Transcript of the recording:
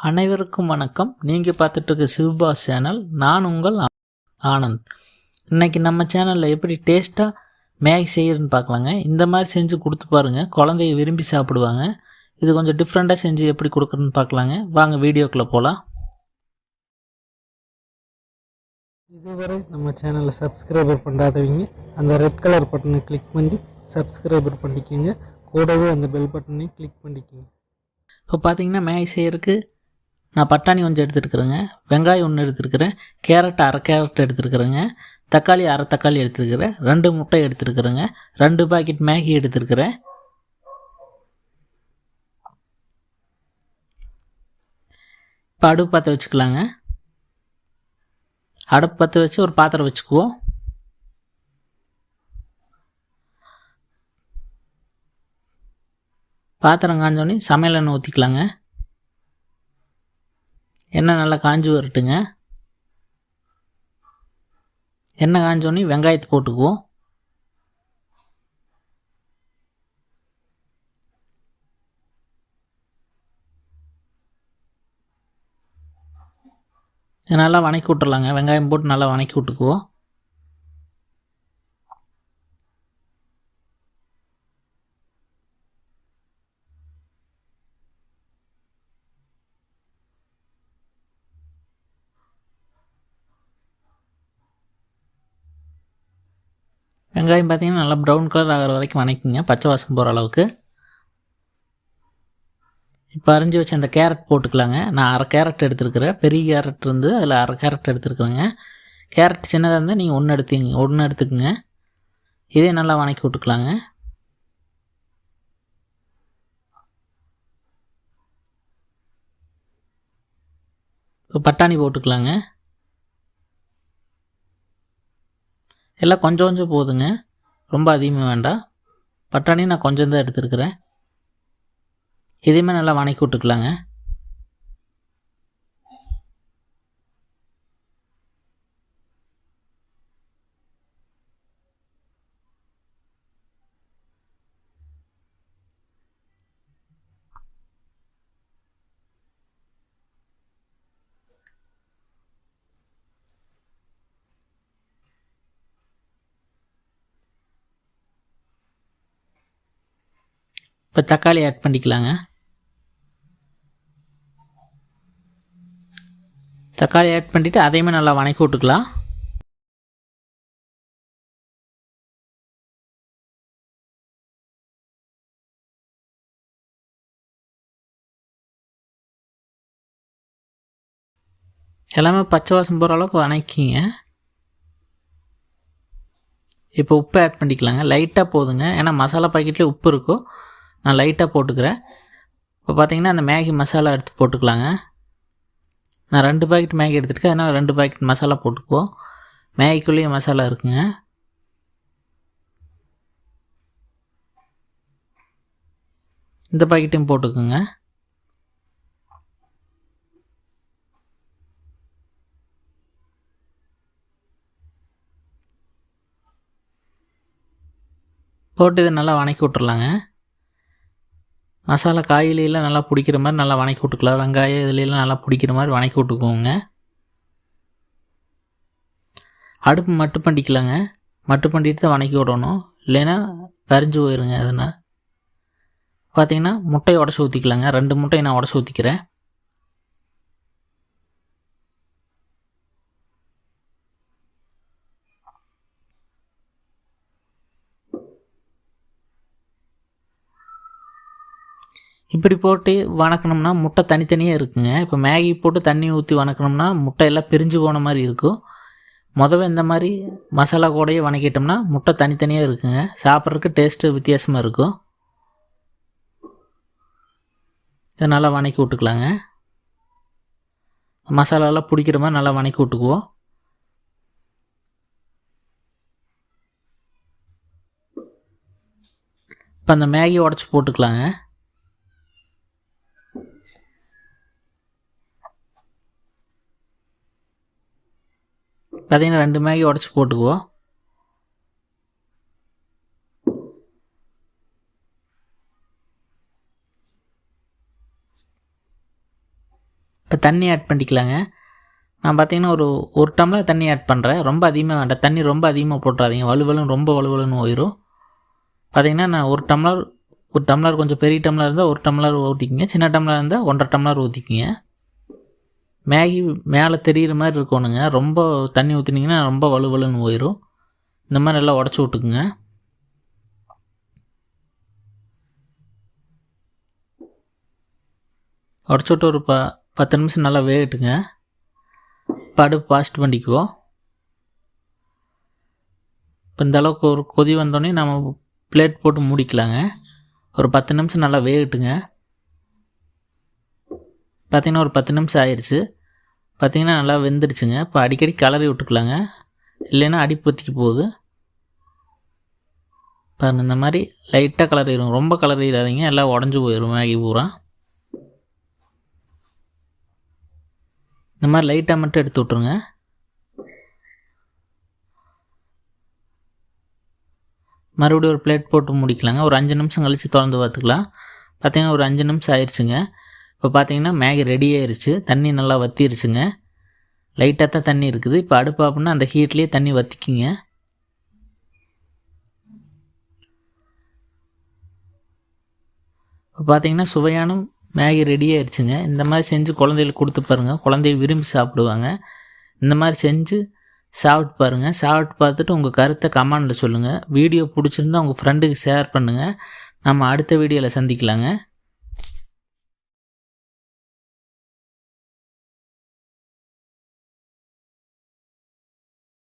அனைவருக்கும் வணக்கம். நீங்கள் பார்த்துட்டு இருக்க SEWBOSS சேனல். நான் உங்கள் ஆனந்த். இன்றைக்கி நம்ம சேனலில் எப்படி டேஸ்ட்டாக மேகி செய்யறதுன்னு பார்க்கலாங்க. இந்த மாதிரி செஞ்சு கொடுத்து பாருங்கள், குழந்தைய விரும்பி சாப்பிடுவாங்க. இது கொஞ்சம் டிஃப்ரெண்ட்டாக செஞ்சு எப்படி கொடுக்குறதுன்னு பார்க்கலாங்க. வாங்க வீடியோக்குள்ளே போகலாம். இதுவரை நம்ம சேனலில் சப்ஸ்கிரைபர் பண்ணாதவங்க அந்த ரெட் கலர் பட்டனை கிளிக் பண்ணி சப்ஸ்கிரைபர் பண்ணிக்கோங்க. கூடவே அந்த பெல் பட்டனையும் கிளிக் பண்ணிக்கோங்க. இப்போ பார்த்தீங்கன்னா மேகி செய்யறதுக்கு நான் பட்டாணி கொஞ்சம் எடுத்துருக்குறேங்க, வெங்காயம் ஒன்று எடுத்துருக்குறேன், கேரட் அரை கேரட் எடுத்துருக்குறேங்க, தக்காளி அரை தக்காளி எடுத்துருக்குறேன், 2 முட்டை எடுத்துருக்குறேங்க, 2 பாக்கெட் மேகி எடுத்துருக்குறேன். இப்போ அடுப்பு பற்ற வச்சுக்கலாங்க. அடுப்பு பற்ற வச்சு ஒரு பாத்திரம் வச்சுக்குவோம். பாத்திரம் காஞ்சோடனே சமையல் எண்ணெய் ஊற்றிக்கலாங்க. எண்ணெய் நல்லா காஞ்சி வரட்டுங்க. எண்ணெய் காஞ்சோடனே வெங்காயத்தை போட்டுக்குவோம். நல்லா வணக்கி விட்டுறலாங்க. வெங்காயம் போட்டு நல்லா வணக்கி விட்டுக்குவோம். வெங்காயம் பார்த்திங்கன்னா நல்லா ப்ரௌன் கலர் ஆகிற வரைக்கும் வணக்கிங்க, பச்சை வாசம் போகிற அளவுக்கு. இப்போ அரிஞ்சு வச்சு அந்த கேரட் போட்டுக்கலாங்க. நான் அரை கேரட் எடுத்துருக்கிறேன். பெரிய கேரட் இருந்து அதில் அரை கேரட் எடுத்துருக்குறேங்க. கேரட் சின்னதாக இருந்தால் நீங்கள் ஒன்று எடுத்துக்கோங்க. இதே நல்லா வணக்கி விட்டுக்கலாங்க. இப்போ பட்டாணி போட்டுக்கலாங்க. எல்லாம் கொஞ்சம் கொஞ்சம் போதுங்க, ரொம்ப அதிகமாக வேண்டாம். பட்டாணி நான் கொஞ்சம் தான் எடுத்துருக்குறேன். இதையுமே நல்லா வணக்கி விட்டுக்கலாங்க. இப்போ தக்காளி ஆட் பண்ணிக்கலாங்க. தக்காளி ஆட் பண்ணிவிட்டு அதையுமே நல்லா வணக்கி விட்டுக்கலாம். எல்லாமே பச்சை வாசம் போகிற அளவுக்கு வணக்கிங்க. இப்போ உப்பு ஆட் பண்ணிக்கலாங்க. லைட்டாக போதுங்க, ஏன்னா மசாலா பாக்கெட்லேயே உப்பு இருக்கும். நான் லைட்டாக போட்டுக்கிறேன். இப்போ பார்த்தீங்கன்னா அந்த மேகி மசாலா எடுத்து போட்டுக்கலாங்க. நான் 2 பாக்கெட் மேகி எடுத்துருக்கேன், அதனால் 2 பாக்கெட் மசாலா போட்டுக்குவோம். மேகிக்குள்ளேயே மசாலா இருக்குங்க. இந்த பாக்கெட்டையும் போட்டுக்குங்க. போட்டு இதை நல்லா வணக்கி விட்டுறலாங்க. மசாலா காயிலெலாம் நல்லா பிடிக்கிற மாதிரி நல்லா வணக்கி விட்டுக்கலாம். வெங்காயம் இதுலெலாம் நல்லா பிடிக்கிற மாதிரி வணக்கி விட்டுக்குவோங்க. அடுப்பு மட்டு பண்ணிக்கலாங்க. மட்டு பண்ணிட்டு தான் வணக்கி விடணும், இல்லைன்னா கரிஞ்சு போயிருங்க. அதனால் பார்த்தீங்கன்னா முட்டையை உடச்சி ஊற்றிக்கலாங்க. 2 முட்டையை நான் உடச்சி ஊற்றிக்கிறேன். இப்படி போட்டு வணக்கணும்னா முட்டை தனித்தனியாக இருக்குங்க. இப்போ மேகி போட்டு தண்ணி ஊற்றி வணக்கணும்னா முட்டை எல்லாம் பிரிஞ்சு போன மாதிரி இருக்கும். முதல்ல இந்த மாதிரி மசாலா கூடயே வணக்கிட்டோம்னா முட்டை தனித்தனியாக இருக்குங்க. சாப்பிட்றதுக்கு டேஸ்ட்டு வித்தியாசமாக இருக்கும். இதை நல்லா வணக்கி விட்டுக்கலாங்க. மசாலாலாம் பிடிக்கிற மாதிரி நல்லா வணக்கி விட்டுக்குவோம். இப்போ அந்த மேகி உடச்சி போட்டுக்கலாங்க. பார்த்தீங்கன்னா 2 மேகி உடச்சி போட்டுக்குவோம். இப்போ தண்ணி ஆட் பண்ணிக்கலாங்க. நான் பார்த்திங்கன்னா ஒரு டம்ளர் தண்ணி ஆட் பண்ணுறேன். ரொம்ப அதிகமாக வேண்டாம், தண்ணி ரொம்ப அதிகமாக போட்டுறாதீங்க, வலுவலுன்னு ரொம்ப வலுவலுன்னு போயிடும். பார்த்திங்கன்னா நான் ஒரு டம்ளர் கொஞ்சம் பெரிய டம்ளர் இருந்தால் 1 டம்ளர் ஊற்றிக்கிங்க, சின்ன டம்ளர் இருந்தால் 1.5 டம்ளர் ஊற்றிக்கிங்க. மேகி மேலே தெரிகிற மாதிரி இருக்கணுங்க, ரொம்ப தண்ணி ஊற்றினீங்கன்னா ரொம்ப வலுவலுன்னு போயிடும். இந்த மாதிரி நல்லா உடச்சி விட்டுக்குங்க. உடச்சி விட்டு ஒரு 10 நிமிஷம் நல்லா வேகட்டுங்க. இப்போ அடுப்பு ஃபாஸ்ட் பண்ணிக்குவோம். இப்போ இந்த அளவுக்கு ஒரு கொதி வந்தோடனே நம்ம பிளேட் போட்டு மூடிக்கலாங்க. ஒரு 10 நிமிஷம் நல்லா வேகட்டுங்க. பார்த்திங்கன்னா ஒரு 10 நிமிஷம் ஆயிடுச்சு. பார்த்திங்கன்னா நல்லா வெந்துடுச்சுங்க. இப்போ அடிக்கடி கிளறி விட்டுக்கலாங்க, இல்லைன்னா அடி பற்றிக்கு போகுது. பாருங்கள், இந்த மாதிரி லைட்டாக கிளறிடும், ரொம்ப கிளறிடாதீங்க, எல்லாம் உடஞ்சி போயிடும் மேகி பூரா. இந்த மாதிரி லைட்டாக மட்டும் எடுத்து விட்ருங்க. மறுபடியும் ஒரு பிளேட் போட்டு முடிக்கலாங்க. ஒரு 5 நிமிஷம் கழித்து திறந்து பார்த்துக்கலாம். பார்த்திங்கன்னா ஒரு 5 நிமிஷம் ஆயிடுச்சுங்க. இப்போ பார்த்திங்கன்னா மேகி ரெடி ஆயிடுச்சு. தண்ணி நல்லா வற்றிருச்சுங்க. லைட்டாக தான் தண்ணி இருக்குது. இப்போ அடுப்பு அப்படின்னா அந்த ஹீட்லேயே தண்ணி வற்றிக்கிங்க. இப்போ பார்த்திங்கன்னா சுவையான மேகி ரெடி ஆயிடுச்சுங்க. இந்த மாதிரி செஞ்சு குழந்தைகளுக்கு கொடுத்து பாருங்கள், குழந்தைய விரும்பி சாப்பிடுவாங்க. இந்த மாதிரி செஞ்சு சாப்பிட்டு பாருங்கள். சாப்பிட்டு பார்த்துட்டு உங்கள் கருத்தை கமெண்டில் சொல்லுங்கள். வீடியோ பிடிச்சிருந்தா உங்கள் ஃப்ரெண்டுக்கு ஷேர் பண்ணுங்கள். நம்ம அடுத்த வீடியோவில் சந்திக்கலாங்க.